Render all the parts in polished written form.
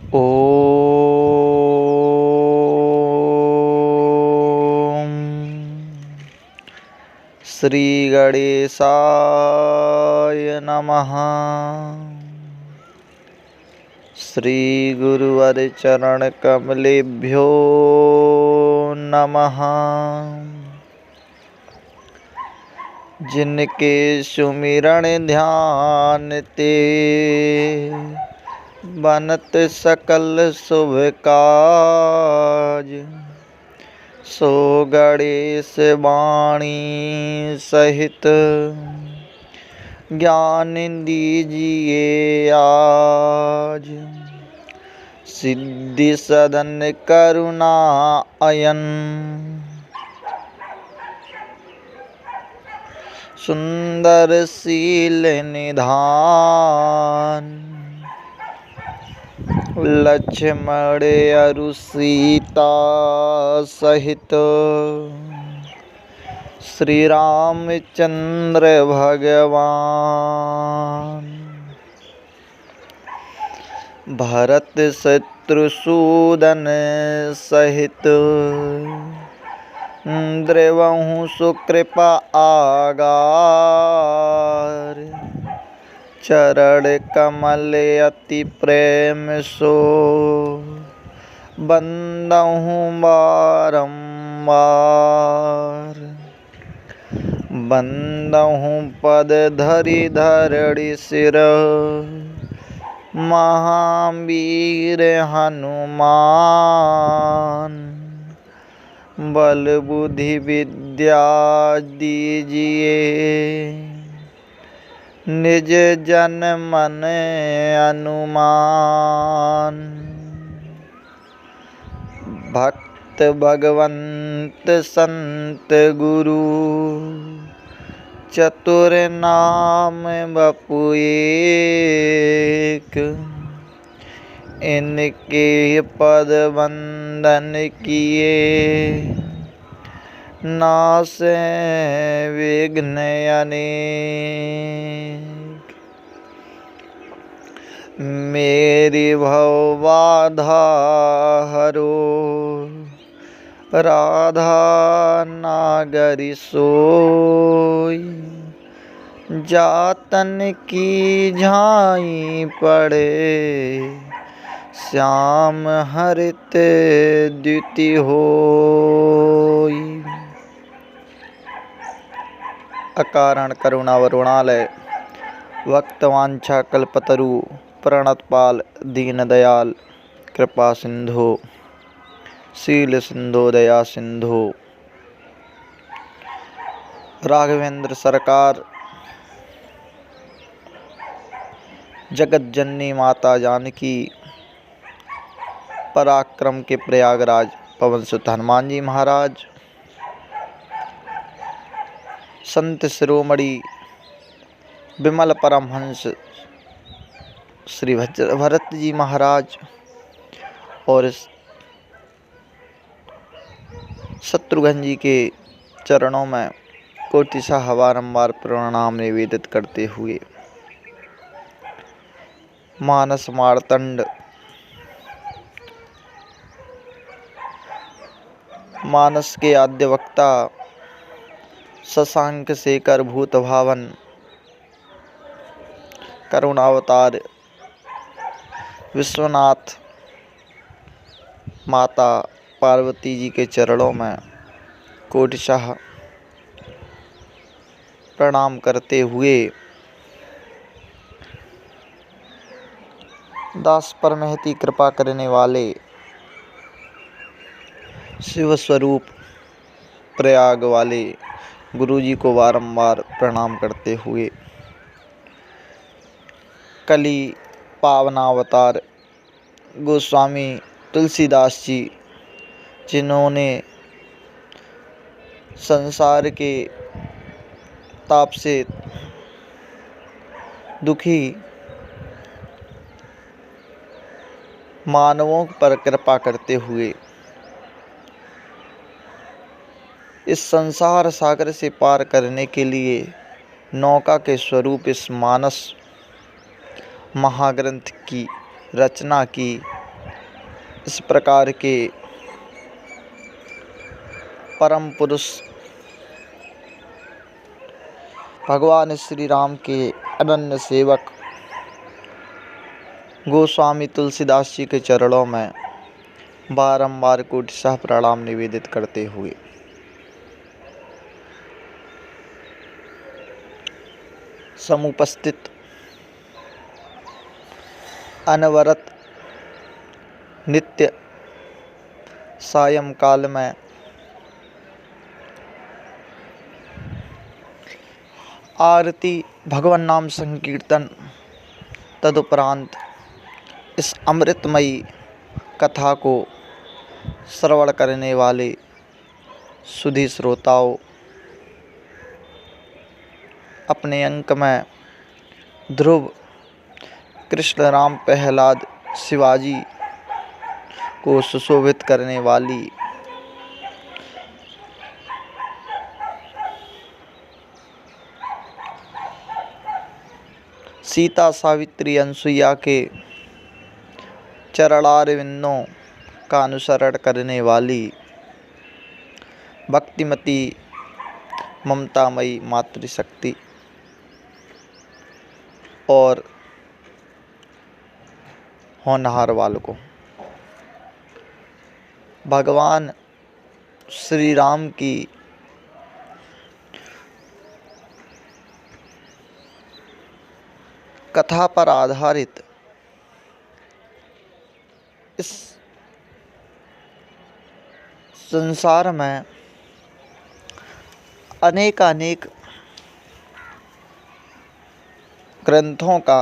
ओम श्री गणेशाय नमः। श्री गुरुवर चरण कमलेभ्यो नमः। जिनके सुमिरन ध्यान ते बनत सकल शुभ काज, सो गणेश वाणी सहित ज्ञान दीजिए आज। सिद्धि सदन करुणा अयन, सुंदर शील निधान। लक्ष्मण अरु सीता सहित श्री रामचंद्र भगवान। भरत शत्रुसूदन सहित द्रवहु सुकृपा आगार। चरण कमल अति प्रेम सो बंदहु बारंबार। बंदहु पद धरि धरणी सिर, महावीर हनुमान। बल बुद्धि विद्या दीजिए, निज जन मन अनुमान। भक्त भगवंत संत गुरु, चतुर नाम बपु एक। इनके पद वंदन किए, नासे विघ्न अनेक। मेरी भव बाधा हरो, राधा नागरी सोई। जातन की झाई पड़े, श्याम हरित द्युति होई। अकारण करुणावरुणालय, वक्तवांछा कल्पतरु, प्रणतपाल दीनदयाल, कृपा सिंधु, शील सिंधु, दया सिंधु। राघवेंद्र सरकार, जगत जननी माता जानकी, पराक्रम के प्रयागराज पवन सुत हनुमान जी महाराज, संत शिरोमणि विमल परमहंस श्री भरत जी महाराज और शत्रुघ्न जी के चरणों में कोटिशाह बारंबार प्रणाम निवेदित करते हुए मानस मार्तंड मानस के आद्य वक्ता शशांक शेखर भूत भावन करुणावतार विश्वनाथ माता पार्वती जी के चरणों में कोटिशाह प्रणाम करते हुए दास पर महती कृपा करने वाले शिव स्वरूप प्रयाग वाले गुरु जी को बारंबार प्रणाम करते हुए कली पावनावतार गोस्वामी तुलसीदास जी, जिन्होंने संसार के ताप से दुखी मानवों पर कृपा करते हुए इस संसार सागर से पार करने के लिए नौका के स्वरूप इस मानस महाग्रंथ की रचना की इस प्रकार के परम पुरुष भगवान श्री राम के अनन्य सेवक गोस्वामी तुलसीदास जी के चरणों में बारंबार कोटिशः प्रणाम निवेदित करते हुए समुपस्थित अनवरत नित्य सायंकाल में आरती, भगवान नाम संकीर्तन, तदुपरांत इस अमृतमयी कथा को श्रवण करने वाले सुधी श्रोताओं, अपने अंक में ध्रुव, कृष्ण, राम, प्रहलाद, शिवाजी को सुशोभित करने वाली सीता, सावित्री, अनसुईया के चरणारविंदों का अनुसरण करने वाली भक्तिमती ममतामयी मातृशक्ति और होनहार बालकों, भगवान श्री राम की कथा पर आधारित इस संसार में अनेक ग्रंथों का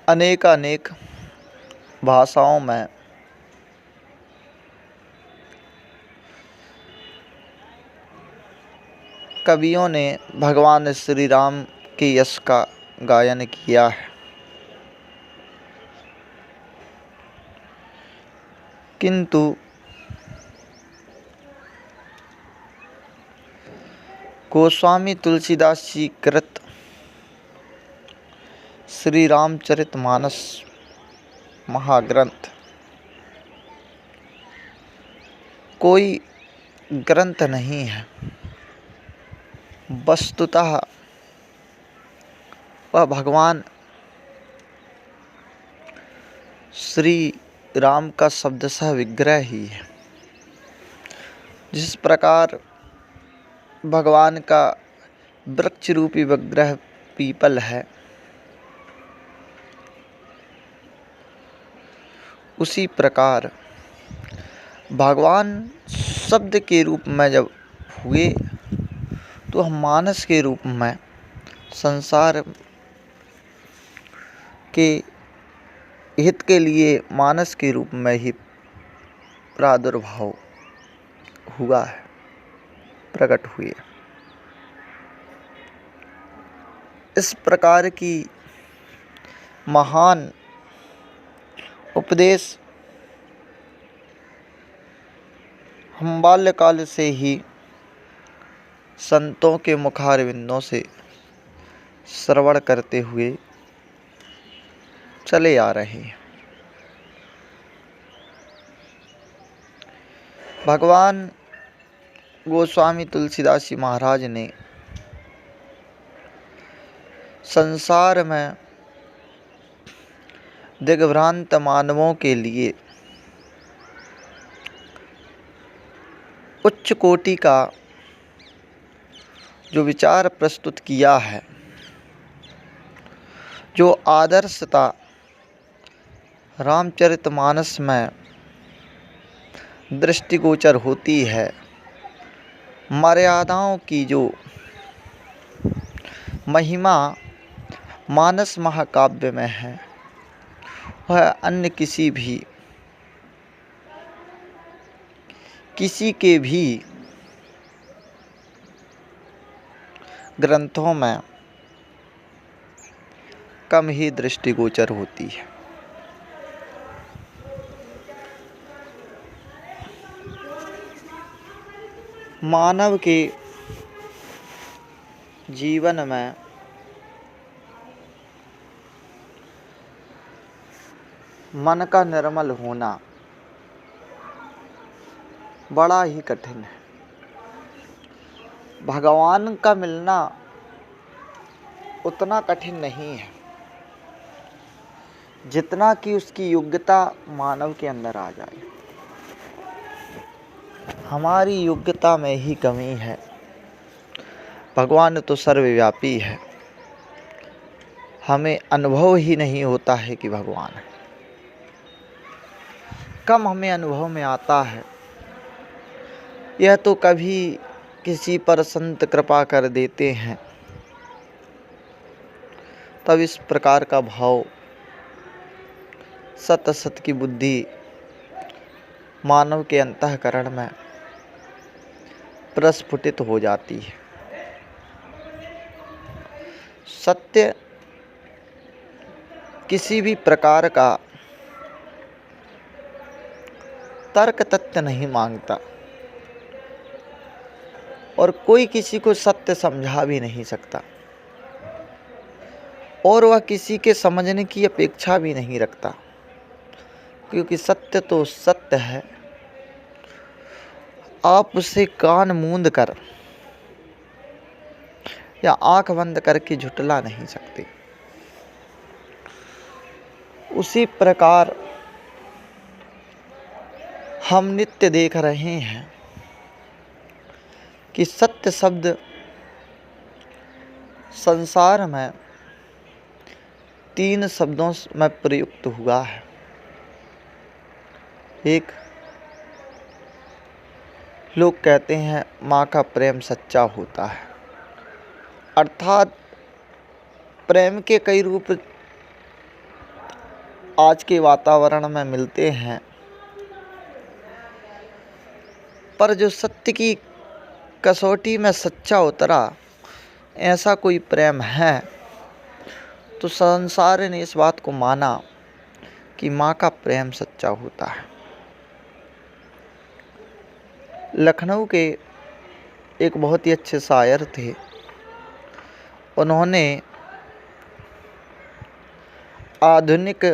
अनेक भाषाओं में कवियों ने भगवान श्री राम के यश का गायन किया है, किंतु गोस्वामी तुलसीदास जी कृत श्री रामचरितमानस महाग्रंथ कोई ग्रंथ नहीं है। वस्तुतः वह भगवान श्री राम का शब्दशः विग्रह ही है। जिस प्रकार भगवान का वृक्ष रूपी विग्रह पीपल है, उसी प्रकार भगवान शब्द के रूप में जब हुए तो हम मानस के रूप में संसार के हित के लिए मानस के रूप में ही प्रादुर्भाव हुआ है, प्रकट हुए। इस प्रकार की महान उपदेश हम बाल्यकाल से ही संतों के मुखारविंदों से श्रवण करते हुए चले आ रहे हैं। भगवान गोस्वामी तुलसीदास जी महाराज ने संसार में दिग्भ्रांत मानवों के लिए उच्च कोटि का जो विचार प्रस्तुत किया है, जो आदर्शता रामचरितमानस में दृष्टिगोचर होती है, मर्यादाओं की जो महिमा मानस महाकाव्य में है, वह अन्य किसी के भी ग्रंथों में कम ही दृष्टिगोचर होती है। मानव के जीवन में मन का निर्मल होना बड़ा ही कठिन है। भगवान का मिलना उतना कठिन नहीं है जितना कि उसकी योग्यता मानव के अंदर आ जाए। हमारी योग्यता में ही कमी है। भगवान तो सर्वव्यापी है, हमें अनुभव ही नहीं होता है कि भगवान है। कम हमें अनुभव में आता है। यह तो कभी किसी पर संत कृपा कर देते हैं, तब इस प्रकार का भाव सत असत की बुद्धि मानव के अंतःकरण में प्रस्फुटित हो जाती है। सत्य किसी भी प्रकार का तर्क तथ्य नहीं मांगता और कोई किसी को सत्य समझा भी नहीं सकता और वह किसी के समझने की अपेक्षा भी नहीं रखता, क्योंकि सत्य तो सत्य है। आप उसे कान मूंद कर या आंख बंद करके झुठला नहीं सकते। उसी प्रकार हम नित्य देख रहे हैं कि सत्य शब्द संसार में 3 शब्दों में प्रयुक्त हुआ है। एक, लोग कहते हैं माँ का प्रेम सच्चा होता है, अर्थात प्रेम के कई रूप आज के वातावरण में मिलते हैं, पर जो सत्य की कसौटी में सच्चा उतरा ऐसा कोई प्रेम है तो संसार ने इस बात को माना कि माँ का प्रेम सच्चा होता है। लखनऊ के एक बहुत ही अच्छे शायर थे। उन्होंने आधुनिक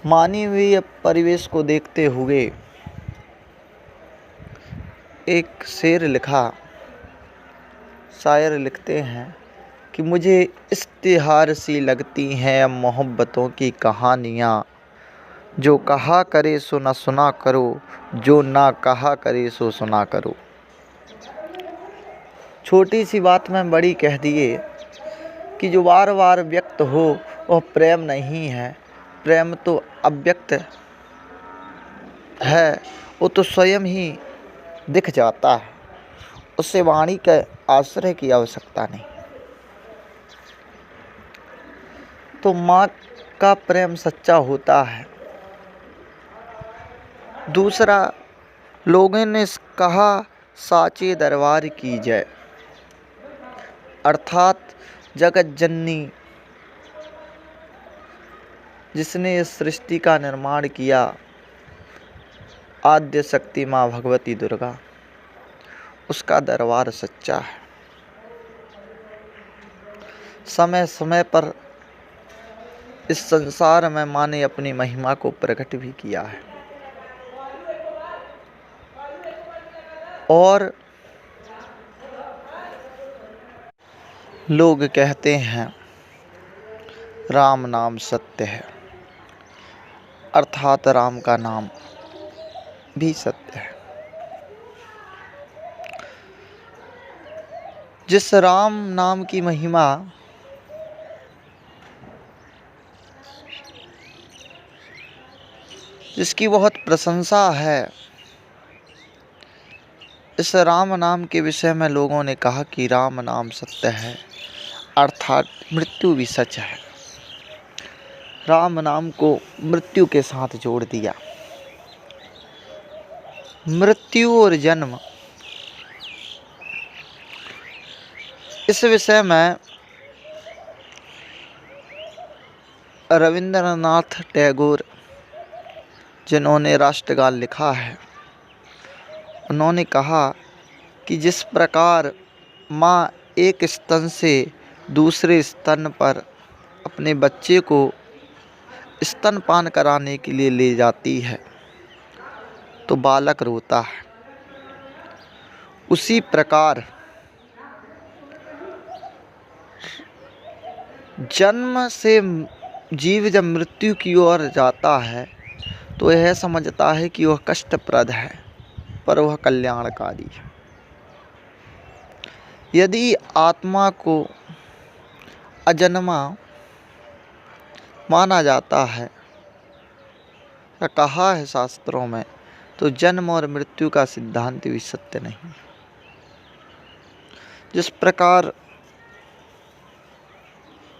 मानवीय परिवेश को देखते हुए एक शेर लिखा। शायर लिखते हैं कि मुझे इश्तिहार सी लगती हैं मोहब्बतों की कहानियाँ, जो कहा करे सो न सुना करो, जो ना कहा करे सो सुना करो। छोटी सी बात में बड़ी कह दिए कि जो बार बार व्यक्त हो वह प्रेम नहीं है। प्रेम तो अव्यक्त है, वो तो स्वयं ही दिख जाता है, उससे वाणी के आश्रय की आवश्यकता नहीं। तो माँ का प्रेम सच्चा होता है। दूसरा, लोगों ने कहा साचे दरबार की जय, अर्थात जगत जननी जिसने इस सृष्टि का निर्माण किया, आद्य शक्ति माँ भगवती दुर्गा, उसका दरबार सच्चा है। समय समय पर इस संसार में माँ ने अपनी महिमा को प्रकट भी किया है। और लोग कहते हैं राम नाम सत्य है, अर्थात राम का नाम भी सत्य है। जिस राम नाम की महिमा जिसकी बहुत प्रशंसा है, इस राम नाम के विषय में लोगों ने कहा कि राम नाम सत्य है, अर्थात मृत्यु भी सच है। राम नाम को मृत्यु के साथ जोड़ दिया। मृत्यु और जन्म, इस विषय में रविंद्रनाथ टैगोर, जिन्होंने राष्ट्रगान लिखा है, उन्होंने कहा कि जिस प्रकार माँ एक स्तन से दूसरे स्तन पर अपने बच्चे को स्तनपान कराने के लिए ले जाती है तो बालक रोता है। उसी प्रकार जन्म से जीव जब मृत्यु की ओर जाता है तो यह समझता है कि वह कष्टप्रद है, पर वह कल्याणकारी है। यदि आत्मा को अजन्मा माना जाता है, कहा है शास्त्रों में, तो जन्म और मृत्यु का सिद्धांत भी सत्य नहीं। जिस प्रकार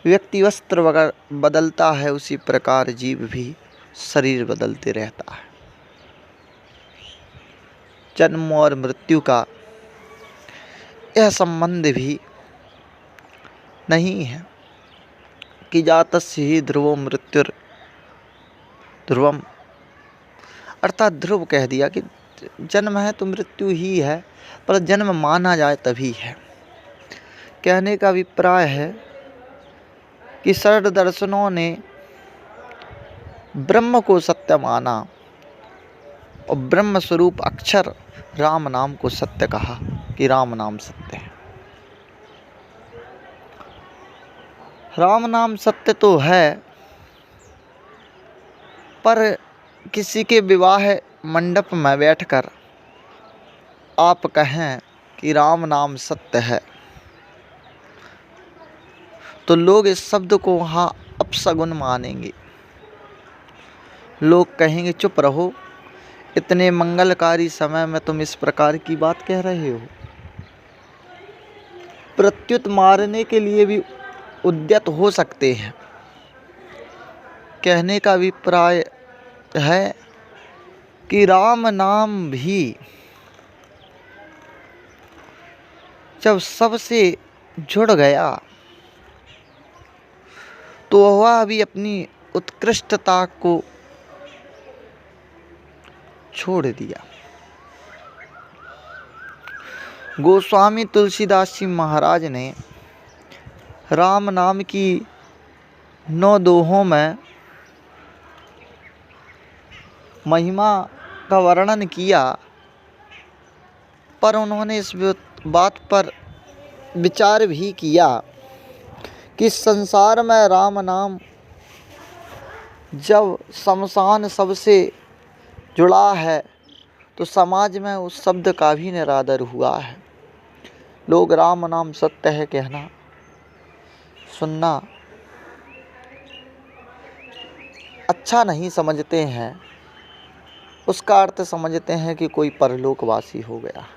व्यक्ति वस्त्र बदलता है, उसी प्रकार जीव भी शरीर बदलते रहता है। जन्म और मृत्यु का यह संबंध भी नहीं है कि जातस्य ही ध्रुवो मृत्युर ध्रुवम, अर्थात ध्रुव कह दिया कि जन्म है तो मृत्यु ही है, पर जन्म माना जाए तभी है। कहने का अभिप्राय है कि षड दर्शनों ने ब्रह्म को सत्य माना और ब्रह्म स्वरूप अक्षर राम नाम को सत्य कहा कि राम नाम सत्य है। राम नाम सत्य तो है, पर किसी के विवाह मंडप में बैठकर आप कहें कि राम नाम सत्य है, तो लोग इस शब्द को वहाँ अपशगुन मानेंगे। लोग कहेंगे चुप रहो, इतने मंगलकारी समय में तुम इस प्रकार की बात कह रहे हो। प्रत्युत मारने के लिए भी उद्यत हो सकते हैं। कहने का अभिप्राय है कि राम नाम भी जब सबसे जुड़ गया तो वह भी अपनी उत्कृष्टता को छोड़ दिया। गोस्वामी तुलसीदास जी महाराज ने राम नाम की 9 दोहों में महिमा का वर्णन किया, पर उन्होंने इस बात पर विचार भी किया कि संसार में राम नाम जब शमशान सबसे जुड़ा है तो समाज में उस शब्द का भी निरादर हुआ है। लोग राम नाम सत्य है कहना, सुनना अच्छा नहीं समझते हैं। उसका अर्थ समझते हैं कि कोई परलोकवासी हो गया।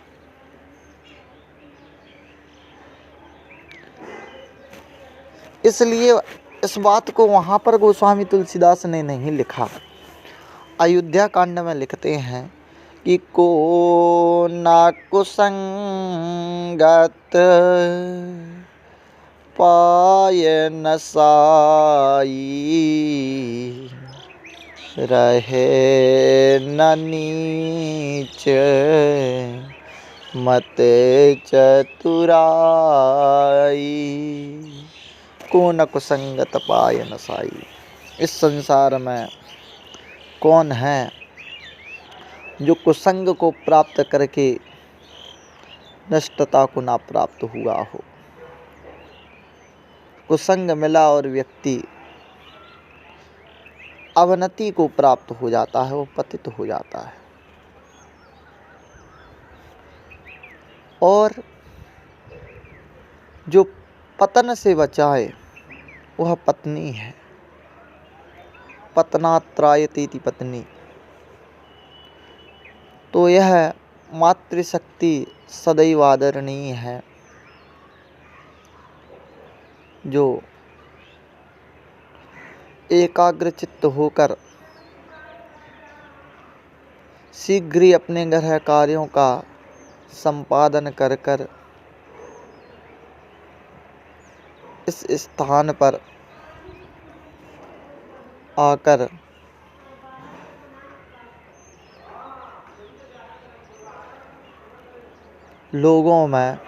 इसलिए इस बात को वहाँ पर गोस्वामी तुलसीदास ने नहीं लिखा। अयोध्या कांड में लिखते हैं कि को ना कुसंगत पाय न साई, रहे न नीच मत चतुराई। को न कुसंगत पाय न साई। इस संसार में कौन है जो कुसंग को प्राप्त करके नष्टता को ना प्राप्त हुआ हो। कुसंग मिला और व्यक्ति अवनति को प्राप्त हो जाता है, वो पतित हो जाता है। और जो पतन से बचाए वह पत्नी है। पतनात्रायतीति पत्नी। तो यह मातृशक्ति सदैव आदरणीय है, जो एकाग्रचित्त होकर शीघ्र ही अपने गृह कार्यों का संपादन कर कर इस स्थान पर आकर लोगों में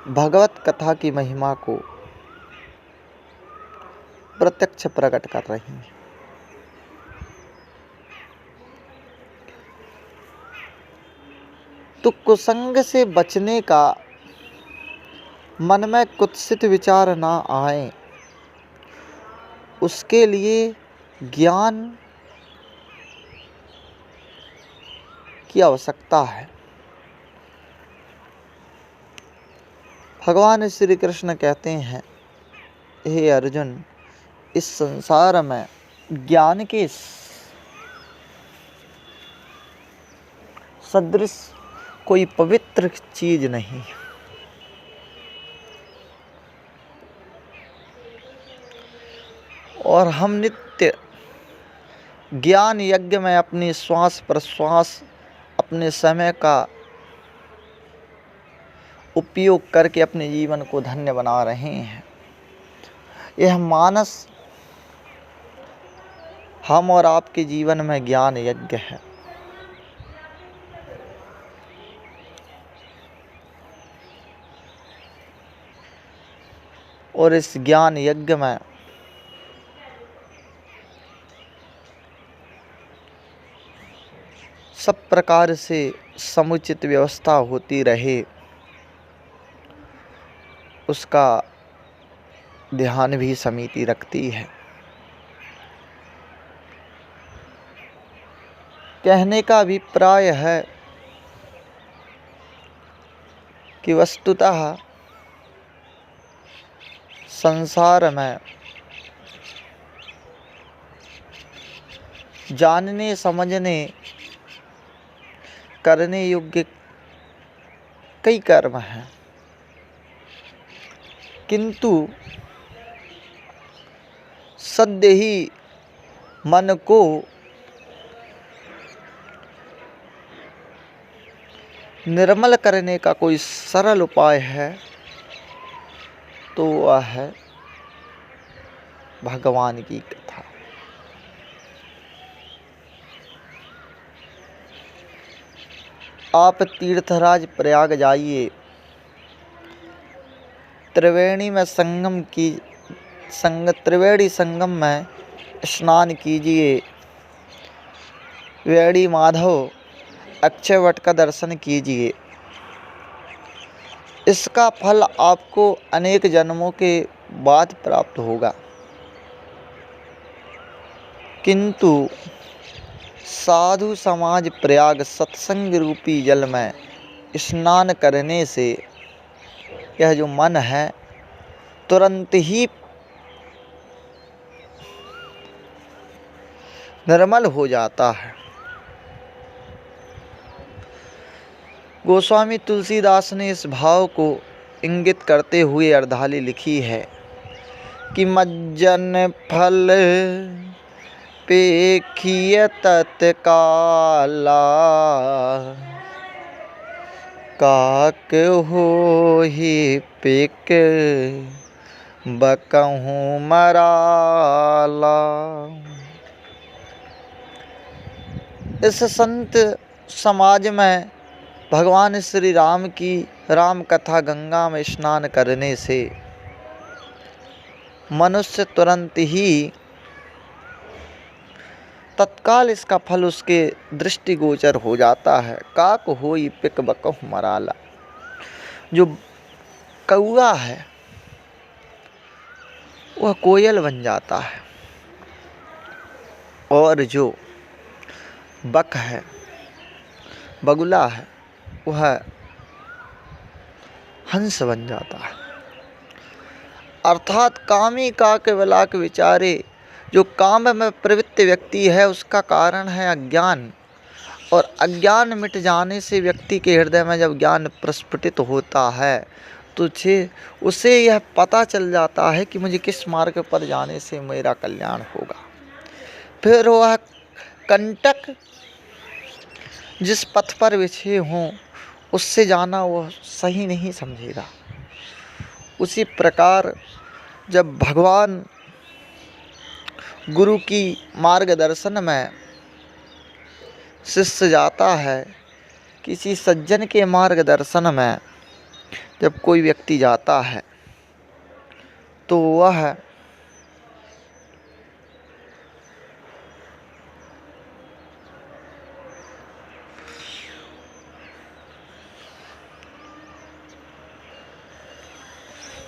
भगवत कथा की महिमा को प्रत्यक्ष प्रकट कर रही हैं। तो कुसंग से बचने का मन में कुत्सित विचार ना आए, उसके लिए ज्ञान की आवश्यकता है। भगवान श्री कृष्ण कहते हैं, हे अर्जुन, इस संसार में ज्ञान के सदृश कोई पवित्र चीज नहीं। और हम नित्य ज्ञान यज्ञ में अपनी श्वास प्रश्वास, अपने समय का उपयोग करके अपने जीवन को धन्य बना रहे हैं। यह मानस हम और आपके जीवन में ज्ञान यज्ञ है। और इस ज्ञान यज्ञ में सब प्रकार से समुचित व्यवस्था होती रहे, उसका ध्यान भी समिति रखती है। कहने का अभिप्राय है कि वस्तुतः संसार में जानने समझने करने योग्य कई कर्म हैं, किंतु सद्य ही मन को निर्मल करने का कोई सरल उपाय है तो वह है भगवान की कथा। आप तीर्थराज प्रयाग जाइए, त्रिवेणी संगम में स्नान कीजिए, वेणी माधव अक्षय वट का दर्शन कीजिए। इसका फल आपको अनेक जन्मों के बाद प्राप्त होगा, किंतु साधु समाज प्रयाग सत्संग रूपी जल में स्नान करने से यह जो मन है तुरंत ही निर्मल हो जाता है। गोस्वामी तुलसीदास ने इस भाव को इंगित करते हुए अर्धाली लिखी है कि मज्जन फल पेखिय तत्काला, काक हो ही पेक बकहूँ मराला। इस संत समाज में भगवान श्री राम की राम कथा गंगा में स्नान करने से मनुष्य तुरंत ही तत्काल इसका फल उसके दृष्टिगोचर हो जाता है। काक होई पिक बकहु मराला, जो कौआ है वह कोयल बन जाता है, और जो बक है, बगुला है, वह हंस बन जाता है। अर्थात कामी काक विलाक विचारे, जो काम में प्रवृत्त व्यक्ति है उसका कारण है अज्ञान, और अज्ञान मिट जाने से व्यक्ति के हृदय में जब ज्ञान प्रस्फुटित होता है तो उसे यह पता चल जाता है कि मुझे किस मार्ग पर जाने से मेरा कल्याण होगा। फिर वह कंटक जिस पथ पर बिछे हों उससे जाना वह सही नहीं समझेगा। उसी प्रकार जब भगवान गुरु की मार्गदर्शन में शिष्य जाता है, किसी सज्जन के मार्गदर्शन में जब कोई व्यक्ति जाता है तो वह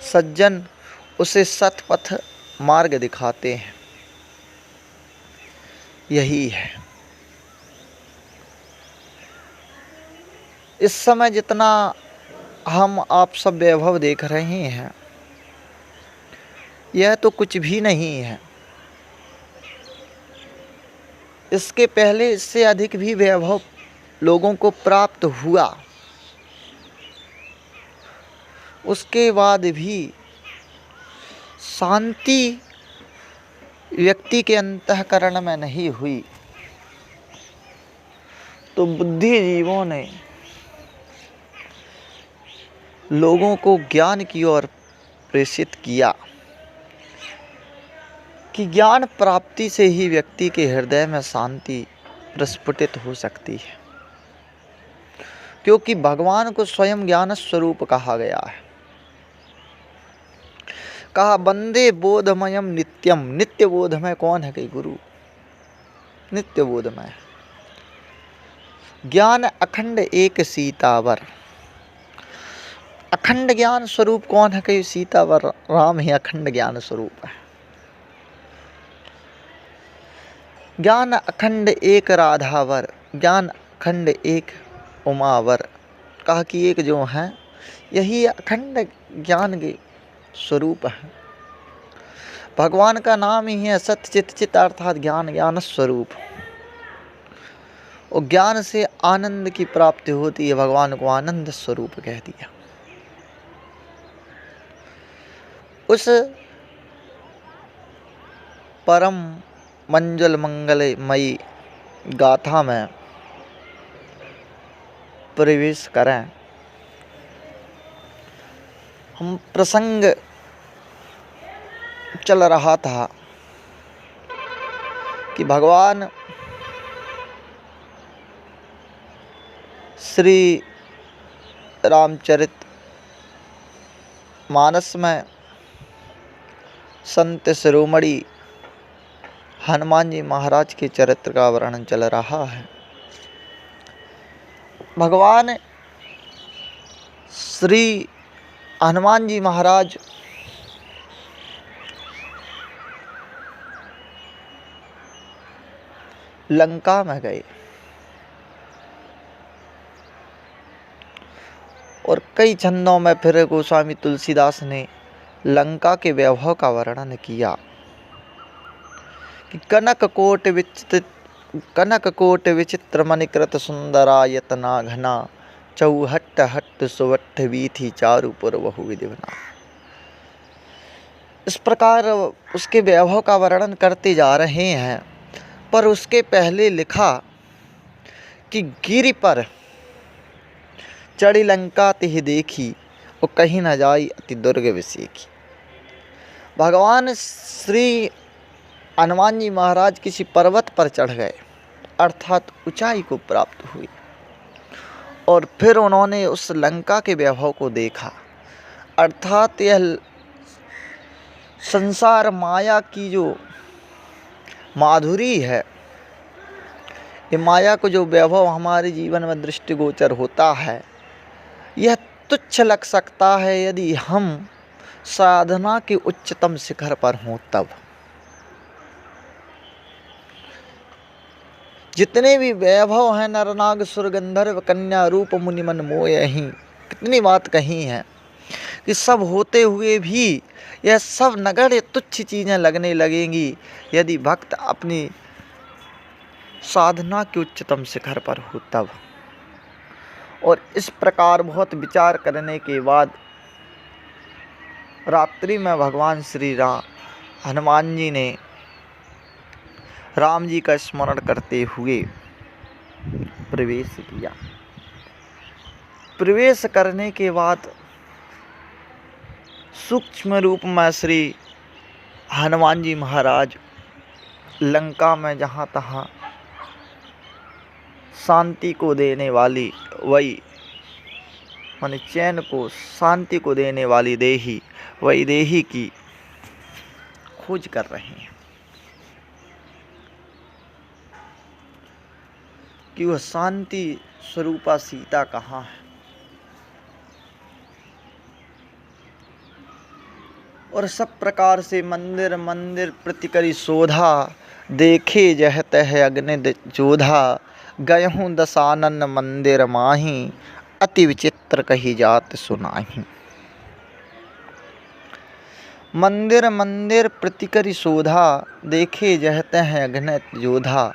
सज्जन उसे सतपथ मार्ग दिखाते हैं। यही है। इस समय जितना हम आप सब वैभव देख रहे हैं, यह तो कुछ भी नहीं है। इसके पहले इससे अधिक भी वैभव लोगों को प्राप्त हुआ। उसके बाद भी शांति व्यक्ति के अंतःकरण में नहीं हुई, तो बुद्धिजीवों ने लोगों को ज्ञान की ओर प्रेषित किया कि ज्ञान प्राप्ति से ही व्यक्ति के हृदय में शांति प्रस्फुटित हो सकती है, क्योंकि भगवान को स्वयं ज्ञान स्वरूप कहा गया है। कहा वंदे बोधमयम नित्यम। नित्य बोधमय कौन है? कि गुरु नित्य बोधमय। ज्ञान अखंड एक सीतावर। अखंड ज्ञान स्वरूप कौन है? कि सीतावर राम ही अखंड ज्ञान स्वरूप है। ज्ञान अखंड एक राधावर। ज्ञान अखंड एक उमावर। कहा कि एक जो है यही अखंड ज्ञान के स्वरूप है। भगवान का नाम ही है सत्य चित चित अर्थात ज्ञान ज्ञान स्वरूप। और ज्ञान से आनंद की प्राप्ति होती है। भगवान को आनंद स्वरूप कह दिया। उस परम मंजल मंगलमयी गाथा में प्रवेश करें। हम प्रसंग चल रहा था कि भगवान श्री रामचरित मानस में संत शिरोमणि हनुमान जी महाराज के चरित्र का वर्णन चल रहा है। भगवान श्री हनुमान जी महाराज लंका में गए और कई छंदों में फिर गोस्वामी तुलसीदास ने लंका के वैभव का वर्णन किया कि कनक कोट विचित्र मणिकृत सुंदरायतना घना चौहट्ट हट्ट सुवट्ठ वीथि चारुपुर बहु विधिवना। इस प्रकार उसके वैभव का वर्णन करते जा रहे हैं, पर उसके पहले लिखा कि गिरि पर चढ़ी लंका तिहि देखी और कहीं न जाई अति दुर्ग विसेखी। भगवान श्री हनुमान जी महाराज किसी पर्वत पर चढ़ गए, अर्थात ऊंचाई को प्राप्त हुई, और फिर उन्होंने उस लंका के वैभव को देखा। अर्थात यह संसार माया की जो माधुरी है, ये माया को जो वैभव हमारे जीवन में दृष्टिगोचर होता है, यह तुच्छ लग सकता है यदि हम साधना के उच्चतम शिखर पर हों तब। जितने भी वैभव हैं नरनाग सुर गंधर्व कन्या रूप मुनि मन मोयहि, कितनी बात कही है कि सब होते हुए भी यह सब नगण्य तुच्छ चीज़ें लगने लगेंगी यदि भक्त अपनी साधना के उच्चतम शिखर पर हो तब। और इस प्रकार बहुत विचार करने के बाद रात्रि में भगवान श्री राम हनुमान जी ने राम जी का स्मरण करते हुए प्रवेश किया। प्रवेश करने के बाद सूक्ष्म रूप में श्री हनुमान जी महाराज लंका में जहाँ तहाँ शांति को देने वाली वही माने चैन को शांति को देने वाली देही वही देही की खोज कर रहे हैं कि वह शांति स्वरूपा सीता कहाँ है। और सब प्रकार से मंदिर मंदिर प्रति करी शोधा, देखे जह तह अग्नि जोधा, गयहूँ दसानन मंदिर माही, अति विचित्र कही जात सुनाही। मंदिर मंदिर प्रति करी शोधा, देखे जह तह अग्नि जोधा।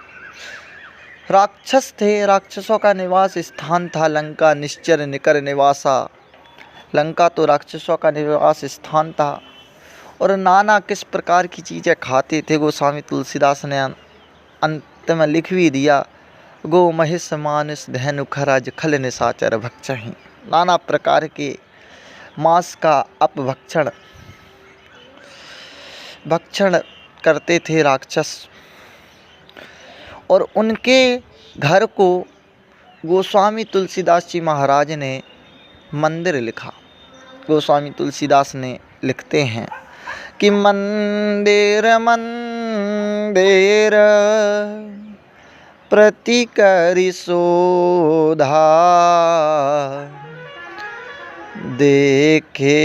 राक्षस थे, राक्षसों का निवास स्थान था लंका, निश्चर निकर निवासा। लंका तो राक्षसों का निवास स्थान था और नाना किस प्रकार की चीज़ें खाते थे। गोस्वामी तुलसीदास ने अंत में लिख भी दिया, गो महिष मानुष धैनु खरज खल निशाचर भक्षहि। नाना प्रकार के मांस का भक्षण करते थे राक्षस। और उनके घर को गोस्वामी तुलसीदास जी महाराज ने मंदिर लिखा। गोस्वामी तुलसीदास ने लिखते हैं कि मंदिर मंदिर प्रति करी शोधा, देखे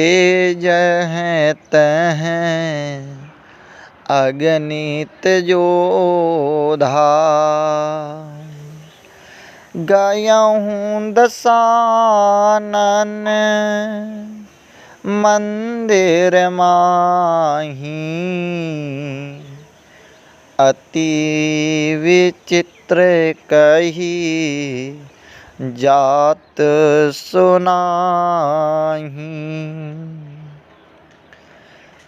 जह तह अगणित जोधा। गयहूँ दसानन मंदिर माही, अति विचित्र कही जात सुनाही।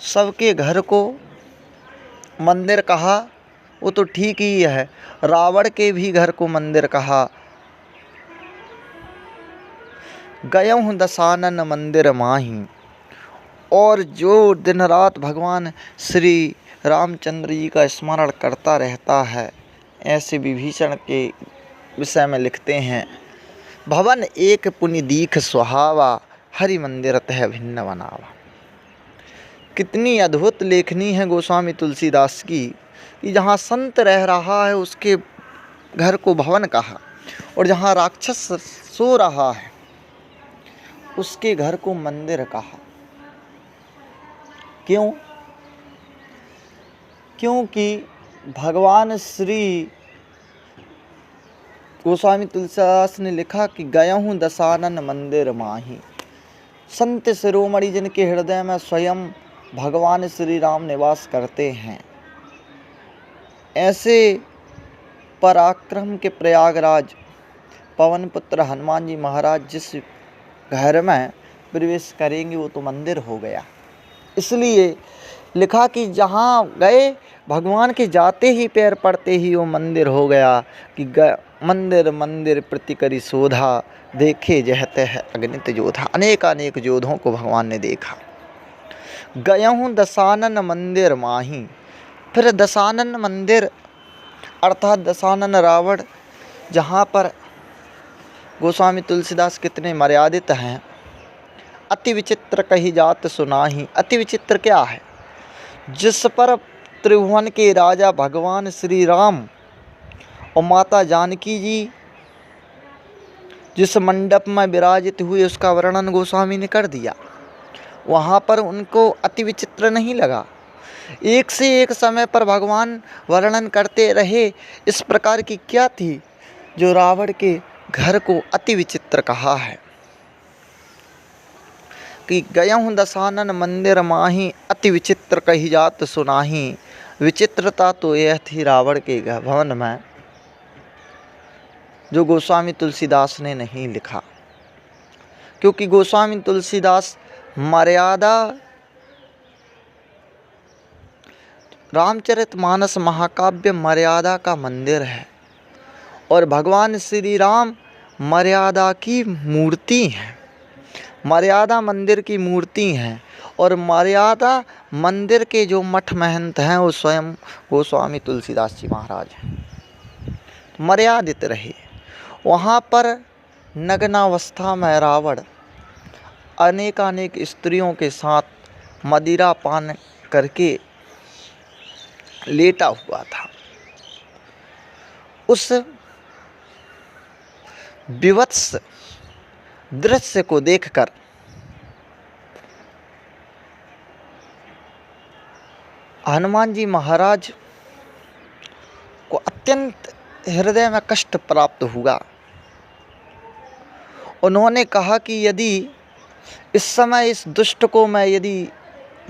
सबके घर को मंदिर कहा, वो तो ठीक ही है। रावण के भी घर को मंदिर कहा। गयहूँ दसानन मंदिर माही, और जो दिन रात भगवान श्री रामचंद्र जी का स्मरण करता रहता है, ऐसे विभीषण के विषय में लिखते हैं, भवन एक पुनि दीख सुहावा, हरि मंदिर तह भिन्न बनावा। कितनी अद्भुत लेखनी है गोस्वामी तुलसीदास की कि जहाँ संत रह रहा है उसके घर को भवन कहा, और जहाँ राक्षस सो रहा है उसके घर को मंदिर कहा। क्यों? क्योंकि भगवान श्री गोस्वामी तुलसीदास ने लिखा कि गयहूँ दसानन मंदिर माही। संत शिरोमणि जिनके हृदय में स्वयं भगवान श्री राम निवास करते हैं, ऐसे पराक्रम के प्रयागराज पवन पुत्र हनुमान जी महाराज जिस घर में प्रवेश करेंगे वो तो मंदिर हो गया। इसलिए लिखा कि जहाँ गए भगवान के जाते ही पैर पड़ते ही वो मंदिर हो गया। कि मंदिर मंदिर प्रति करी शोधा, देखे जहते है अगणित जोधा। अनेक जोधों को भगवान ने देखा। गयहूँ दसानन मंदिर माही। फिर दसानन मंदिर अर्थात दसानन रावण, जहाँ पर गोस्वामी तुलसीदास कितने मर्यादित हैं। अति विचित्र कही जात सुनाही। अति विचित्र क्या है? जिस पर त्रिभुवन के राजा भगवान श्री राम और माता जानकी जी जिस मंडप में विराजित हुए उसका वर्णन गोस्वामी ने कर दिया। वहाँ पर उनको अति विचित्र नहीं लगा। एक से एक समय पर भगवान वर्णन करते रहे। इस प्रकार की क्या थी जो रावण के घर को अति विचित्र कहा है कि गयहूँ दसानन मंदिर माही, अति विचित्र कही जात सुनाही। विचित्रता तो यह थी रावण के भवन में जो गोस्वामी तुलसीदास ने नहीं लिखा, क्योंकि गोस्वामी तुलसीदास मर्यादा रामचरितमानस महाकाव्य मर्यादा का मंदिर है और भगवान श्री राम मर्यादा की मूर्ति हैं। मर्यादा मंदिर की मूर्ति हैं और मर्यादा मंदिर के जो मठ महंत हैं वो स्वयं गोस्वामी तुलसीदास जी महाराज हैं। मर्यादित रहे। वहाँ पर नग्नावस्था में रावण अनेक स्त्रियों के साथ मदिरा पान करके लेटा हुआ था। उस विवत्स दृश्य को देखकर हनुमान जी महाराज को अत्यंत हृदय में कष्ट प्राप्त हुआ। उन्होंने कहा कि यदि इस समय इस दुष्ट को मैं यदि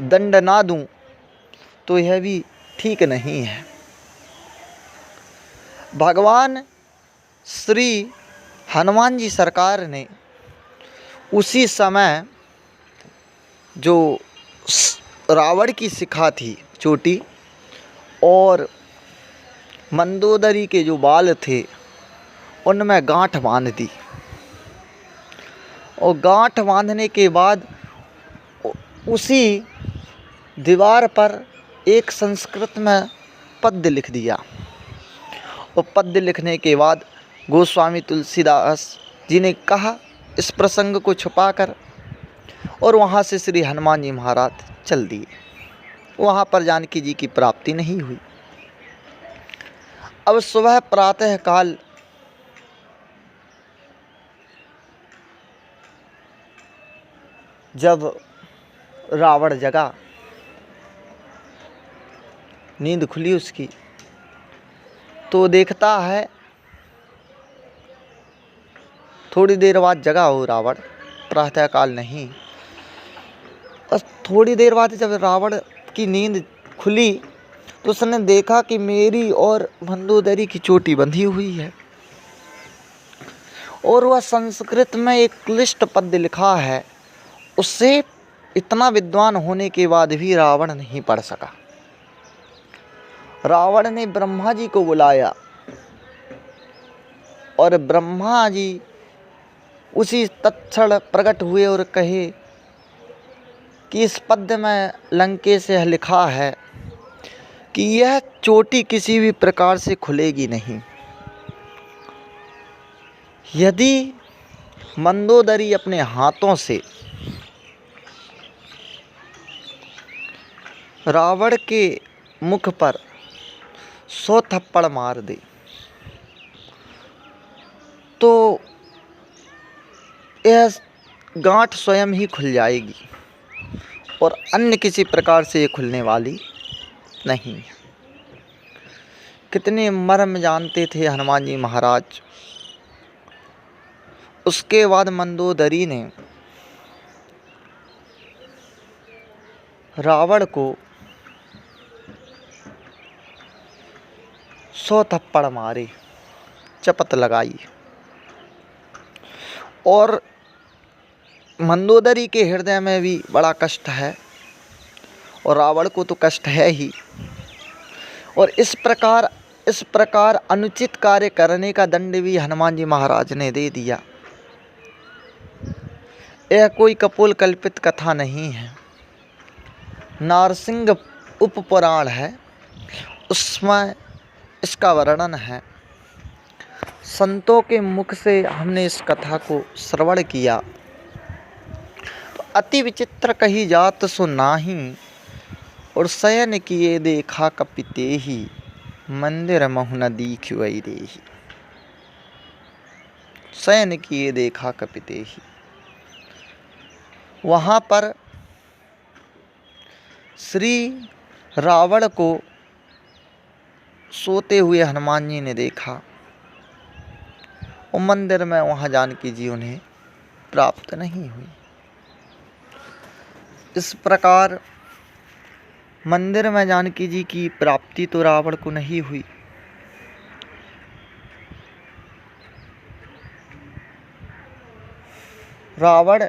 दंड ना दूं तो यह भी ठीक नहीं है। भगवान श्री हनुमान जी सरकार ने उसी समय जो रावण की शिखा थी चोटी और मंदोदरी के जो बाल थे उनमें गांठ बांध दी, और गांठ बांधने के बाद उसी दीवार पर एक संस्कृत में पद्य लिख दिया। और पद्य लिखने के बाद गोस्वामी तुलसीदास जी ने कहा इस प्रसंग को छुपाकर, और वहाँ से श्री हनुमान जी महाराज चल दिए। वहाँ पर जानकी जी की प्राप्ति नहीं हुई। अब सुबह प्रातः काल जब रावण जगा, नींद खुली उसकी, तो देखता है थोड़ी देर बाद जगा हो रावण, प्रातः काल नहीं। और थोड़ी देर बाद जब रावण की नींद खुली तो उसने देखा कि मेरी और मंदोदरी की चोटी बंधी हुई है, और वह संस्कृत में एक क्लिष्ट पद्य लिखा है। उससे इतना विद्वान होने के बाद भी रावण नहीं पढ़ सका। रावण ने ब्रह्मा जी को बुलाया और ब्रह्मा जी उसी तत्क्षण प्रकट हुए और कहे कि इस पद्य में लंकेश यह लिखा है कि यह चोटी किसी भी प्रकार से खुलेगी नहीं। यदि मंदोदरी अपने हाथों से रावण के मुख पर 100 थप्पड़ मार दे तो यह गांठ स्वयं ही खुल जाएगी, और अन्य किसी प्रकार से ये खुलने वाली नहीं। कितने मर्म जानते थे हनुमान जी महाराज। उसके बाद मंदोदरी ने रावण को 100 थप्पड़ मारे, चपत लगाई, और मंदोदरी के हृदय में भी बड़ा कष्ट है और रावण को तो कष्ट है ही। और इस प्रकार अनुचित कार्य करने का दंड भी हनुमान जी महाराज ने दे दिया। यह कोई कपोल कल्पित कथा नहीं है। नारसिंह उपपुराण है, उसमें इसका वर्णन है। संतों के मुख से हमने इस कथा को श्रवण किया तो अति विचित्र कही जात सो नाही, और शयन किए देखा कपिते ही मंदिर महु न दीख वही देही। शयन किए देखा कपिते ही, वहाँ पर श्री रावण को सोते हुए हनुमान जी ने देखा, और मंदिर में वहाँ जानकी जी उन्हें प्राप्त नहीं हुई। इस प्रकार मंदिर में जानकी जी की प्राप्ति तो रावण को नहीं हुई। रावण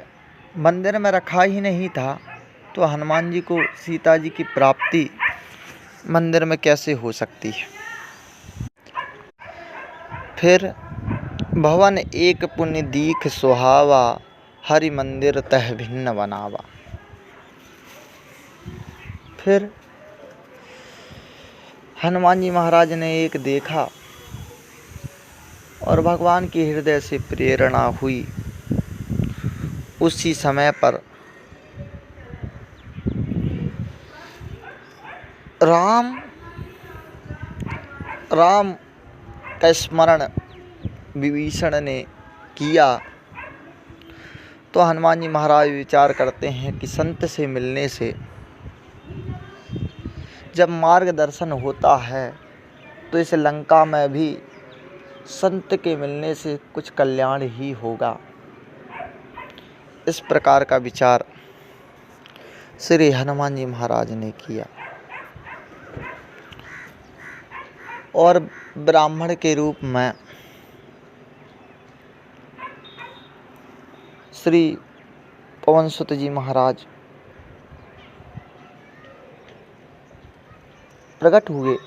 मंदिर में रखा ही नहीं था तो हनुमान जी को सीता जी की प्राप्ति मंदिर में कैसे हो सकती है। फिर भवन एक पुण्य दीख सुहावा, हरि मंदिर तह भिन्न बनावा। फिर हनुमान जी महाराज ने एक देखा और भगवान के हृदय से प्रेरणा हुई। उसी समय पर राम का स्मरण विभीषण ने किया तो हनुमान जी महाराज विचार करते हैं कि संत से मिलने से जब मार्गदर्शन होता है तो इस लंका में भी संत के मिलने से कुछ कल्याण ही होगा। इस प्रकार का विचार श्री हनुमान जी महाराज ने किया और ब्राह्मण के रूप में श्री पवनसुत जी महाराज प्रकट हुए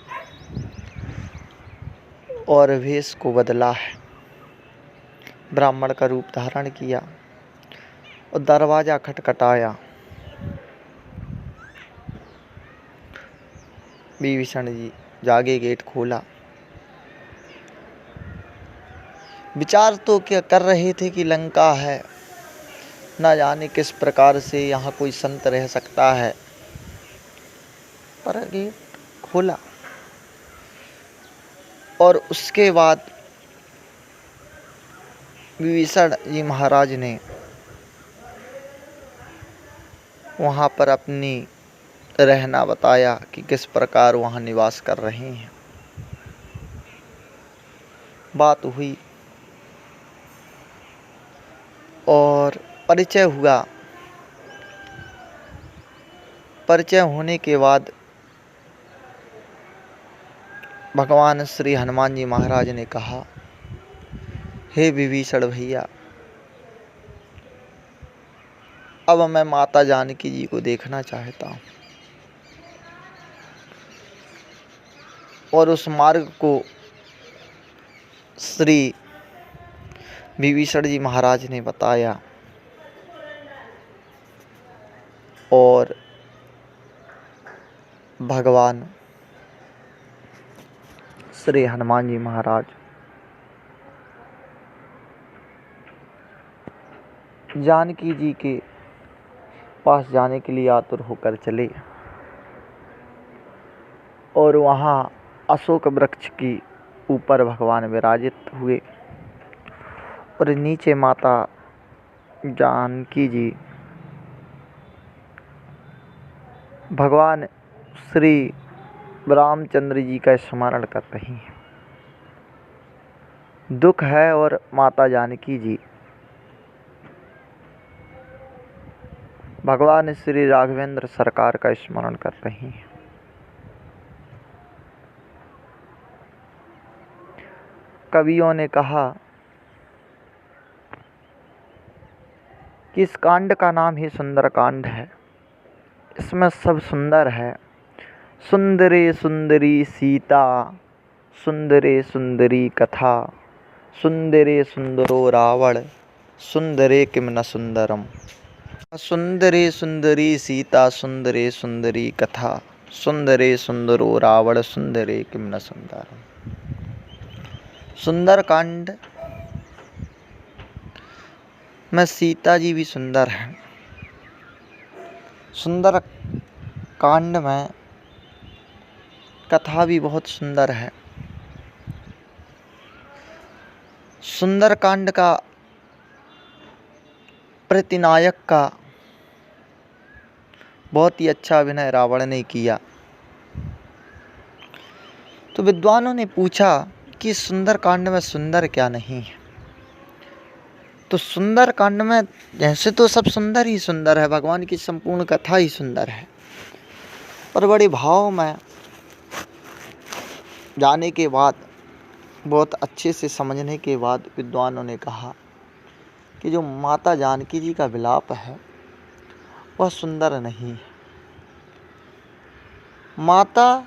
और वेश को बदला है, ब्राह्मण का रूप धारण किया और दरवाजा खटखटाया। विभीषण जी जागे गेट खोला। विचार तो क्या कर रहे थे कि लंका है, न जाने किस प्रकार से यहाँ कोई संत रह सकता है, पर गेट खोला और उसके बाद विभीषण जी महाराज ने वहाँ पर अपनी रहना बताया कि किस प्रकार वहाँ निवास कर रहे हैं। बात हुई और परिचय हुआ। परिचय होने के बाद भगवान श्री हनुमान जी महाराज ने कहा, हे विभीषण भैया, अब मैं माता जानकी जी को देखना चाहता हूँ। और उस मार्ग को श्री विभीषण जी महाराज ने बताया और भगवान श्री हनुमान जी महाराज जानकी जी के पास जाने के लिए आतुर होकर चले और वहाँ अशोक वृक्ष की ऊपर भगवान विराजित हुए और नीचे माता जानकी जी भगवान श्री रामचंद्र जी का स्मरण कर रही हैं। दुख है और माता जानकी जी भगवान श्री राघवेंद्र सरकार का स्मरण कर रही हैं। कवियों ने कहा कि इस कांड का नाम ही सुंदर कांड है। इसमें सब सुंदर है। सुंदरे सुंदरी सीता, सुंदरे सुंदरी कथा, सुंदरे सुंदरो रावण, सुंदरे किम न सुंदरम। सुंदरे सुंदरी सीता, सुंदरे सुंदरी कथा, सुंदरे सुंदरो रावण, सुंदरे किम न सुंदरम। सुंदर कांड में सीता जी भी सुंदर हैं। सुंदर कांड में कथा भी बहुत सुंदर है। सुंदर कांड का प्रतिनायक का बहुत ही अच्छा अभिनय रावण ने किया। तो विद्वानों ने पूछा कि सुंदर कांड में सुंदर क्या नहीं है। तो सुंदर कांड में जैसे तो सब सुंदर ही सुंदर है, भगवान की संपूर्ण कथा ही सुंदर है, पर बड़े भाव में जाने के बाद, बहुत अच्छे से समझने के बाद विद्वानों ने कहा कि जो माता जानकी जी का विलाप है वह सुंदर नहीं है। माता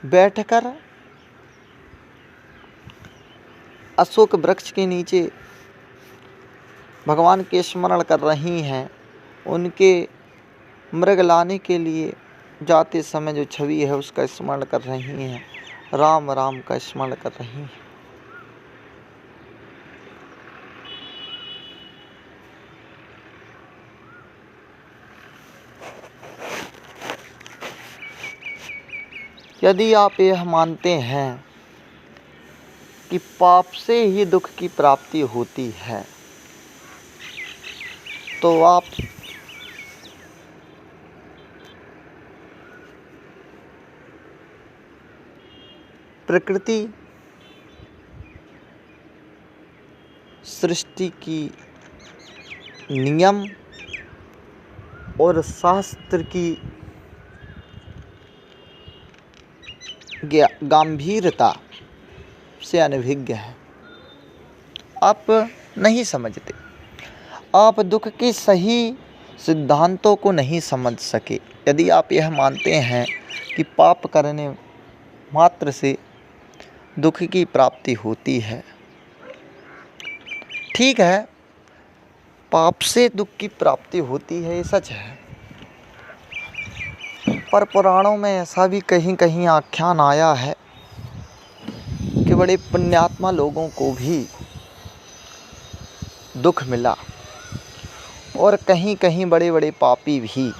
बैठकर अशोक वृक्ष के नीचे भगवान के स्मरण कर रही हैं। उनके मृग लाने के लिए जाते समय जो छवि है उसका स्मरण कर रही हैं, राम राम का स्मरण कर रही हैं। यदि आप यह मानते हैं कि पाप से ही दुख की प्राप्ति होती है, तो आप प्रकृति सृष्टि की नियम और शास्त्र की गंभीरता से अनभिज्ञ है। आप नहीं समझते, आप दुख के सही सिद्धांतों को नहीं समझ सके। यदि आप यह मानते हैं कि पाप करने मात्र से दुख की प्राप्ति होती है, ठीक है, पाप से दुख की प्राप्ति होती है, ये सच है। पर पुराणों में ऐसा भी कहीं कहीं आख्यान आया है कि बड़े पुण्यात्मा लोगों को भी दुख मिला और कहीं कहीं बड़े बड़े पापी भी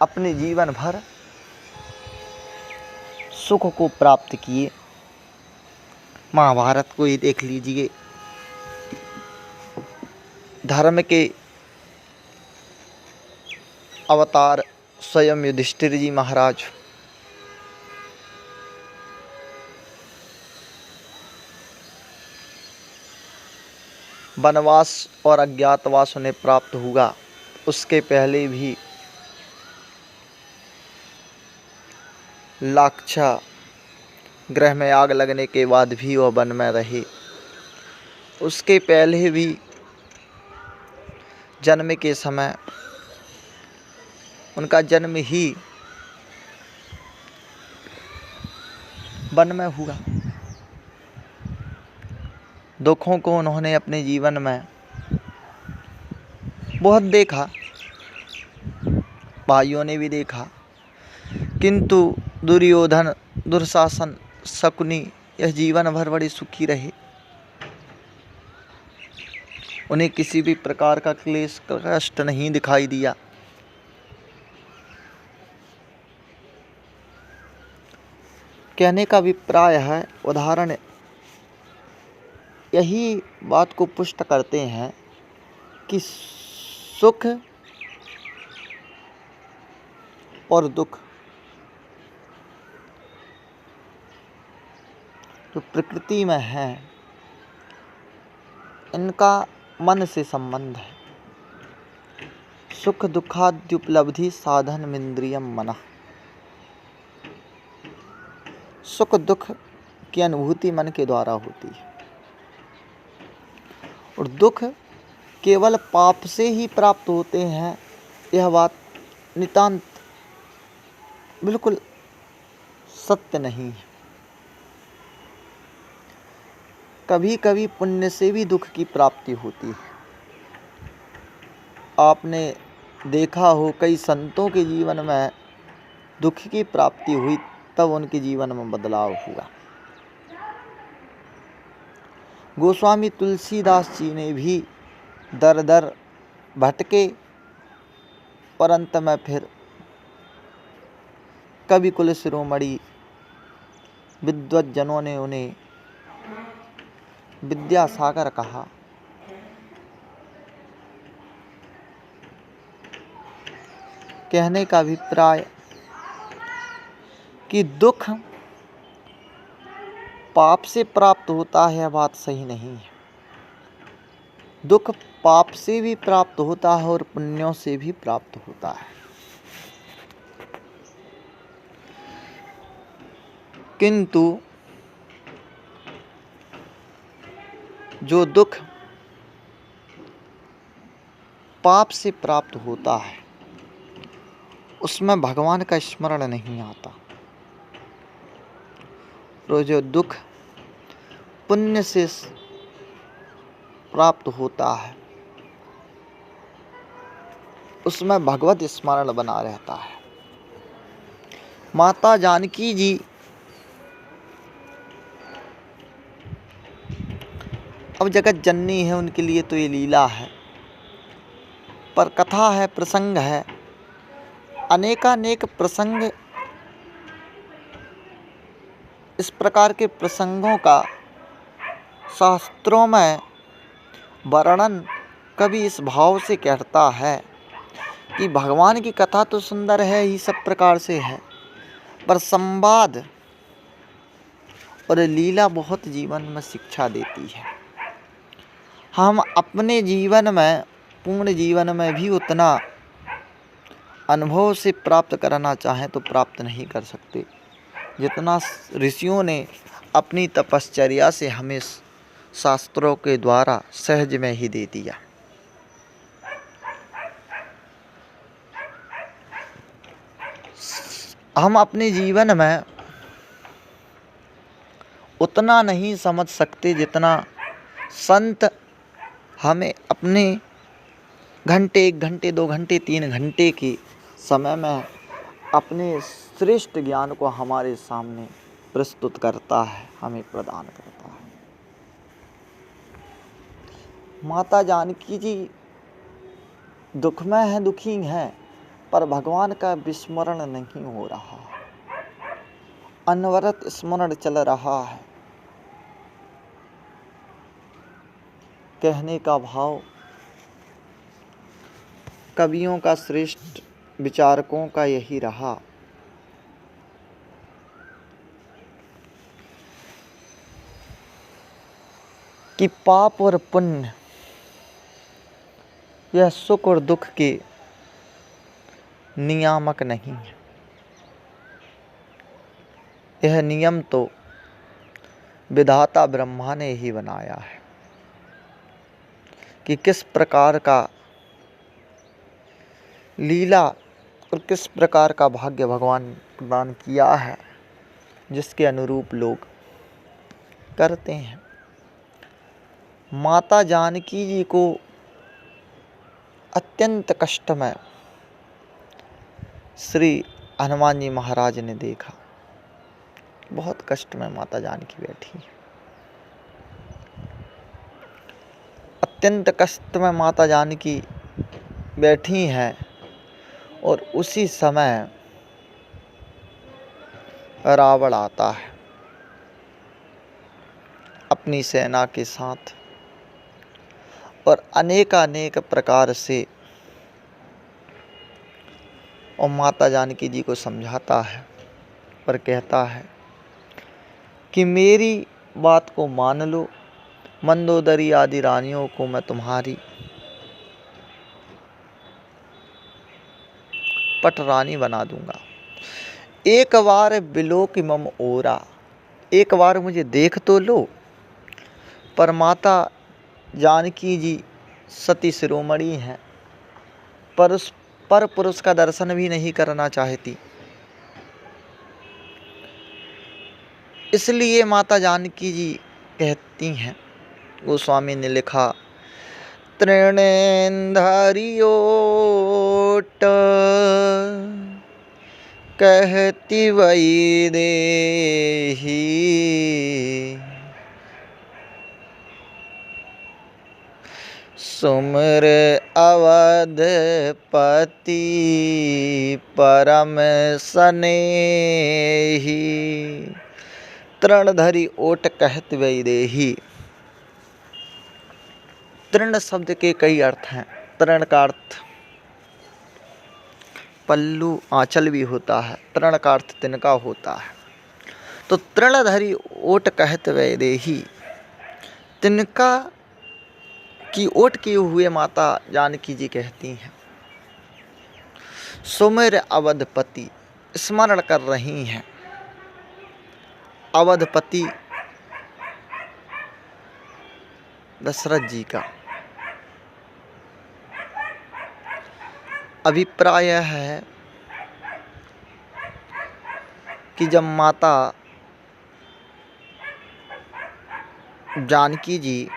अपने जीवन भर सुख को प्राप्त किए। महाभारत को ही देख लीजिए, धर्म के अवतार स्वयं युधिष्ठिर जी महाराज वनवास और अज्ञातवास उन्हें प्राप्त हुआ, उसके पहले भी लाक्षा ग्रह में आग लगने के बाद भी वह वन में रहे। उसके पहले भी जन्म के समय उनका जन्म ही वन में हुआ। दुखों को उन्होंने अपने जीवन में बहुत देखा, भाइयों ने भी देखा, किंतु दुर्योधन, दुशासन, शकुनी यह जीवन भर बड़े सुखी रहे। उन्हें किसी भी प्रकार का क्लेश कष्ट नहीं दिखाई दिया। कहने का अभिप्राय है, उदाहरण यही बात को पुष्ट करते हैं कि सुख और दुख जो प्रकृति में है, इनका मन से संबंध है। सुख दुखाद्युपलब्धि साधन इंद्रियम मनः। सुख दुख की अनुभूति मन के द्वारा होती है और दुख केवल पाप से ही प्राप्त होते हैं, यह बात नितांत बिल्कुल सत्य नहीं है। कभी कभी पुण्य से भी दुख की प्राप्ति होती है। आपने देखा हो कई संतों के जीवन में दुख की प्राप्ति हुई, तब उनके जीवन में बदलाव हुआ। गोस्वामी तुलसीदास जी ने भी दर दर भटके और अंत में फिर कवि कुल शिरोमणि विद्वज्जनों ने उन्हें विद्यासागर कहा। कहने का अभिप्राय कि दुख पाप से प्राप्त होता है, यह बात सही नहीं है। दुख पाप से भी प्राप्त होता है और पुण्यों से भी प्राप्त होता है। किंतु जो दुख पाप से प्राप्त होता है, उसमें भगवान का स्मरण नहीं आता। और जो दुख पुण्य से प्राप्त होता है, उसमें भगवत स्मरण बना रहता है। माता जानकी जी अब जगत जननी है, उनके लिए तो ये लीला है, पर कथा है, प्रसंग है, अनेकानेक प्रसंग। इस प्रकार के प्रसंगों का शास्त्रों में वर्णन कभी इस भाव से कहता है कि भगवान की कथा तो सुंदर है ही, सब प्रकार से है, पर संवाद और लीला बहुत जीवन में शिक्षा देती है। हम अपने जीवन में, पूर्ण जीवन में भी उतना अनुभव से प्राप्त करना चाहें तो प्राप्त नहीं कर सकते जितना ऋषियों ने अपनी तपश्चर्या से हमें शास्त्रों के द्वारा सहज में ही दे दिया। हम अपने जीवन में उतना नहीं समझ सकते जितना संत हमें अपने घंटे, 1 घंटे, 2 घंटे, 3 घंटे के समय में अपने श्रेष्ठ ज्ञान को हमारे सामने प्रस्तुत करता है, हमें प्रदान करता है। माता जानकी जी दुखमय हैं, दुखी हैं, पर भगवान का विस्मरण नहीं हो रहा, अनवरत स्मरण चल रहा है। कहने का भाव कवियों का, श्रेष्ठ विचारकों का यही रहा कि पाप और पुण्य यह सुख और दुख के नियामक नहीं है। यह नियम तो विधाता ब्रह्मा ने ही बनाया है कि किस प्रकार का लीला और किस प्रकार का भाग्य भगवान प्रदान किया है, जिसके अनुरूप लोग करते हैं। माता जानकी जी को अत्यंत कष्ट में श्री हनुमान जी महाराज ने देखा। बहुत कष्ट में माता जानकी बैठी, अत्यंत कष्ट में माता जानकी बैठी हैं, और उसी समय रावण आता है अपनी सेना के साथ और अनेक प्रकार से और माता जानकी जी को समझाता है, पर कहता है कि मेरी बात को मान लो, मंदोदरी आदि रानियों को मैं तुम्हारी पटरानी बना दूंगा। एक बार बिलोक मम ओरा, एक बार मुझे देख तो लो। पर माता जानकी जी सती शिरोमणि हैं, पर पुरुष का दर्शन भी नहीं करना चाहती। इसलिए माता जानकी जी कहती हैं, गोस्वामी ने लिखा, तृणेंद्रियोट कहती वही देही, सुमर अवधपति परम स्नेही। तृणधरी ओट कहत वही देही। तृण शब्द के कई अर्थ हैं। तृण का अर्थ पल्लू, आंचल भी होता है। तृण का अर्थ तिनका होता है। तो तृणधरी ओट कहत वै देही, तिनका की ओट किए हुए माता जानकी जी कहती हैं, सुमिर अवधपति, स्मरण कर रही हैं अवधपति दशरथ जी का। अभिप्राय है कि जब माता जानकी जी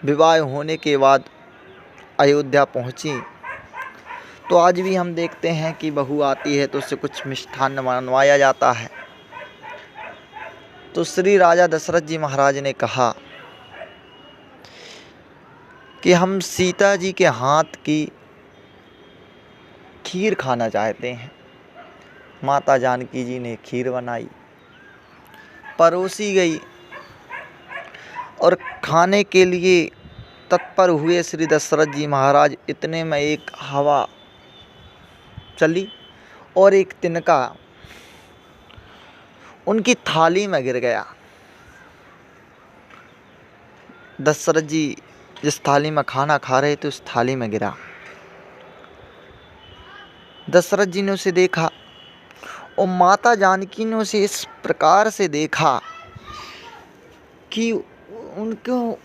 विवाह होने के बाद अयोध्या पहुंची, तो आज भी हम देखते हैं कि बहू आती है तो उससे कुछ मिष्ठान्न मनवाया जाता है। तो श्री राजा दशरथ जी महाराज ने कहा कि हम सीता जी के हाथ की खीर खाना चाहते हैं। माता जानकी जी ने खीर बनाई, परोसी गई, और खाने के लिए तत्पर हुए श्री दशरथ जी महाराज। इतने में एक हवा चली और एक तिनका उनकी थाली में गिर गया। दशरथ जी जिस थाली में खाना खा रहे थे उस थाली में गिरा। दशरथ जी ने उसे देखा और माता जानकी ने उसे इस प्रकार से देखा कि उनको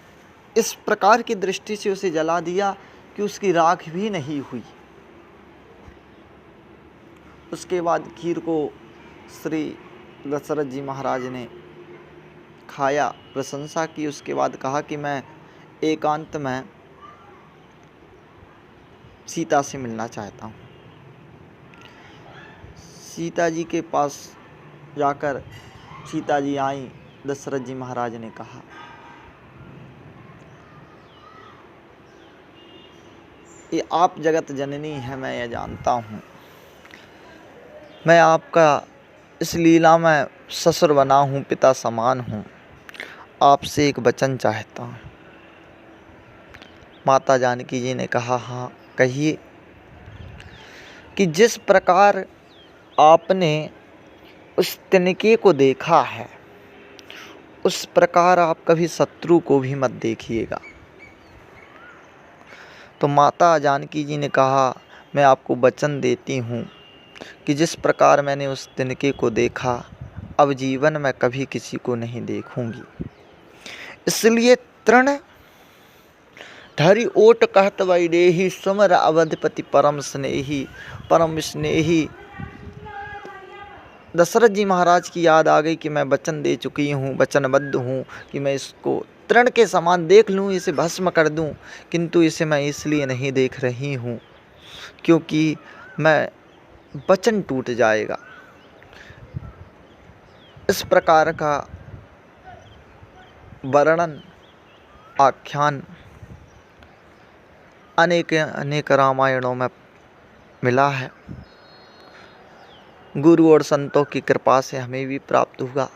इस प्रकार की दृष्टि से उसे जला दिया कि उसकी राख भी नहीं हुई। उसके बाद खीर को श्री दशरथ जी महाराज ने खाया, प्रशंसा की। उसके बाद कहा कि मैं एकांत में सीता से मिलना चाहता हूँ। सीता जी के पास जाकर सीता जी आई। दशरथ जी महाराज ने कहा, ये आप जगत जननी है, मैं ये जानता हूँ। मैं आपका इस लीला में ससुर बना हूँ, पिता समान हूँ। आपसे एक वचन चाहता हूँ। माता जानकी जी ने कहा, हाँ कहिए। कि जिस प्रकार आपने उस तिनके को देखा है उस प्रकार आप कभी शत्रु को भी मत देखिएगा। तो माता जानकी जी ने कहा, मैं आपको वचन देती हूँ कि जिस प्रकार मैंने उस तिनके को देखा अब जीवन में कभी किसी को नहीं देखूंगी। इसलिए तृण धरि ओट कहत वैदेही सुमर अवधपति परम स्नेही। परम स्नेही दशरथ जी महाराज की याद आ गई कि मैं वचन दे चुकी हूँ, वचनबद्ध हूँ कि मैं इसको तृण के समान देख लूँ, इसे भस्म कर दूँ। किंतु इसे मैं इसलिए नहीं देख रही हूँ क्योंकि मैं वचन टूट जाएगा। इस प्रकार का वर्णन आख्यान अनेक अनेक रामायणों में मिला है। गुरु और संतों की कृपा से हमें भी प्राप्त हुआ।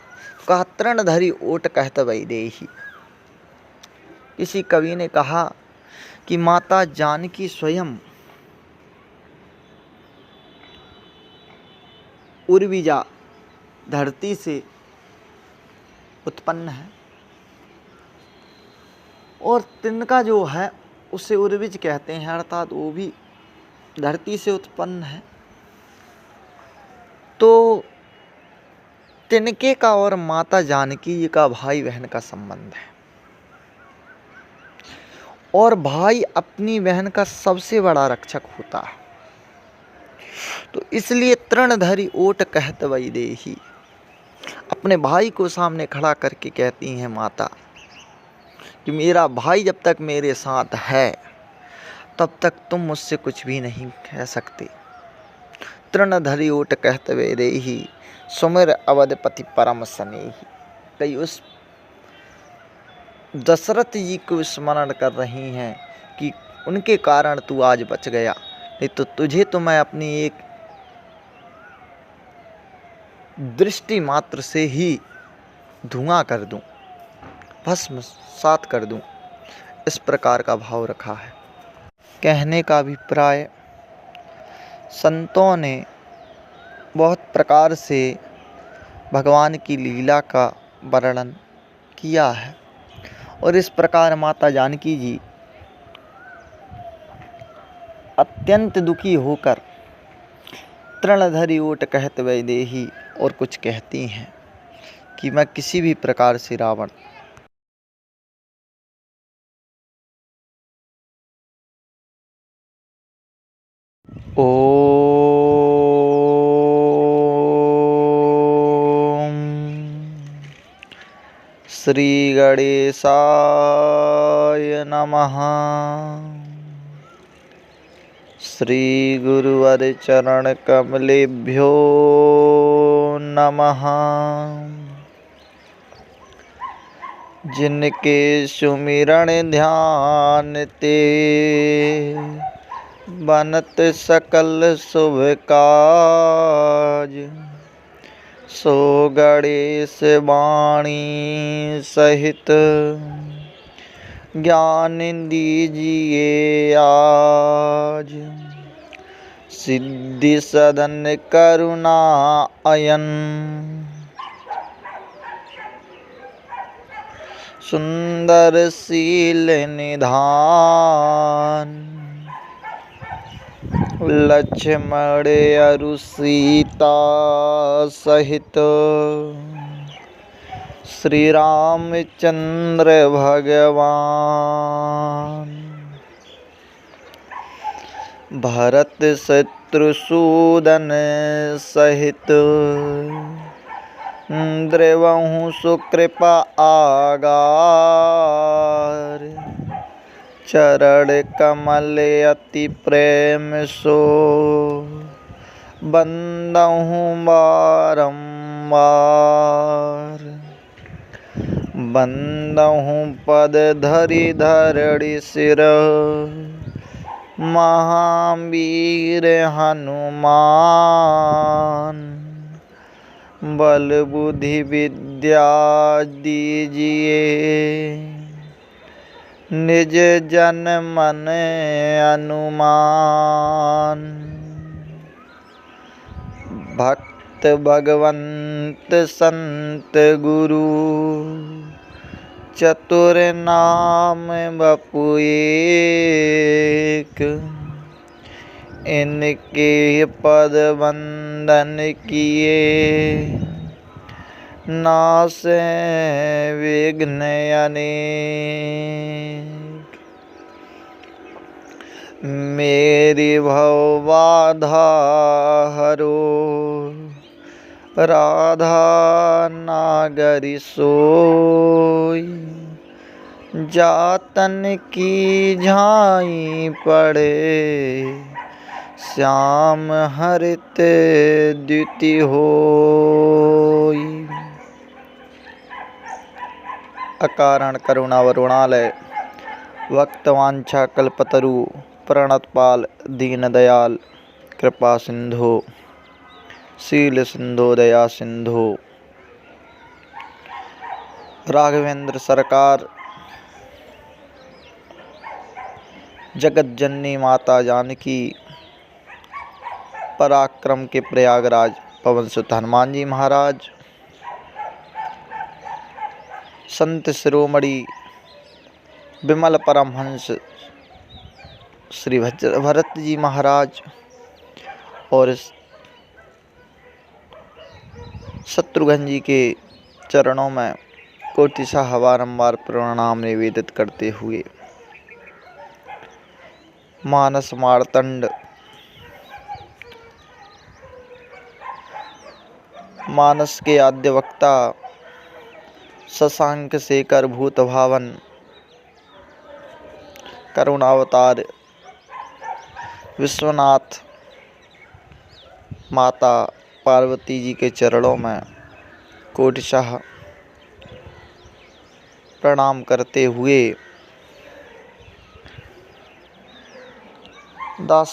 कहा तृण धरि ओट कहत वैदेही। किसी कवि ने कहा कि माता जानकी स्वयं उर्विजा धरती से उत्पन्न है और तिनका जो है उसे उर्विज कहते हैं, अर्थात वो भी धरती से उत्पन्न है। तो तिनके का और माता जानकी जी का भाई बहन का संबंध है और भाई अपनी बहन का सबसे बड़ा रक्षक होता है। तो इसलिए तृण धरि ओट कहत वैदेही, अपने भाई को सामने खड़ा करके कहती हैं माता कि मेरा भाई जब तक मेरे साथ है तब तक तुम मुझसे कुछ भी नहीं कह सकते। तृण धरि ओट कहत वैदेही सुमिर अवधपति परम स्नेही। कई उस दशरथ जी को स्मरण कर रही हैं कि उनके कारण तू आज बच गया, नहीं तो तुझे तो मैं अपनी एक दृष्टि मात्र से ही धुआं कर दूं, भस्म सात कर दूं। इस प्रकार का भाव रखा है। कहने का अभिप्राय, संतों ने बहुत प्रकार से भगवान की लीला का वर्णन किया है और इस प्रकार माता जानकी जी अत्यंत दुखी होकर तृण धरि ओट कहत वैदेही और कुछ कहती हैं कि मैं किसी भी प्रकार से रावण ओम श्री गणेशाय नमः। श्री गुरुवर चरण कमलेभ्यो नमः। जिनके सुमिरन ध्यान ते बनत सकल शुभ काज, सो गणेश वाणी सहित ज्ञान दीजिए आज, सिद्धि सदन करुणा अयन, सुंदर शील निधान, लक्ष्मण अरु सीता सहित, श्री रामचंद्र भगवान, भरत शत्रुसूदन सहित, द्रवहु सुकृपा आगार, चरण कमल अति प्रेम सो, बंदहु बारंबार, बंदहु पद धरि धरणी सिर, महावीर हनुमान, बल बुद्धि विद्या दीजिए, निज जन मन अनुमान, भक्त भगवंत संत गुरु, चतुर नाम बपु एक, इनके पद वंदन किए, नासे विघ्न अनेक, मेरी भव बाधा हरो, राधा नागरी सोई, जातन की झाई पड़े, श्याम हरित द्युति होई। अकारण करुणा वरुणालय, वक्तवांछा कल्पतरु, प्रणतपाल दीनदयाल, कृपा सिंधु, शील सिंधु दया सिंधु। राघवेंद्र सरकार, जगत जननी माता जानकी, पराक्रम के प्रयागराज पवन सुत हनुमान जी महाराज, संत शिरोमणि विमल परमहंस श्री भरत जी महाराज और शत्रुघ्न जी के चरणों में कोटिशाह बारंबार प्रणाम निवेदित करते हुए मानस मार्तंड, मानस के आद्य वक्ता शशांक शेखर भूत भावन, करुणावतार विश्वनाथ माता पार्वती जी के चरणों में कोटिशाह प्रणाम करते हुए दास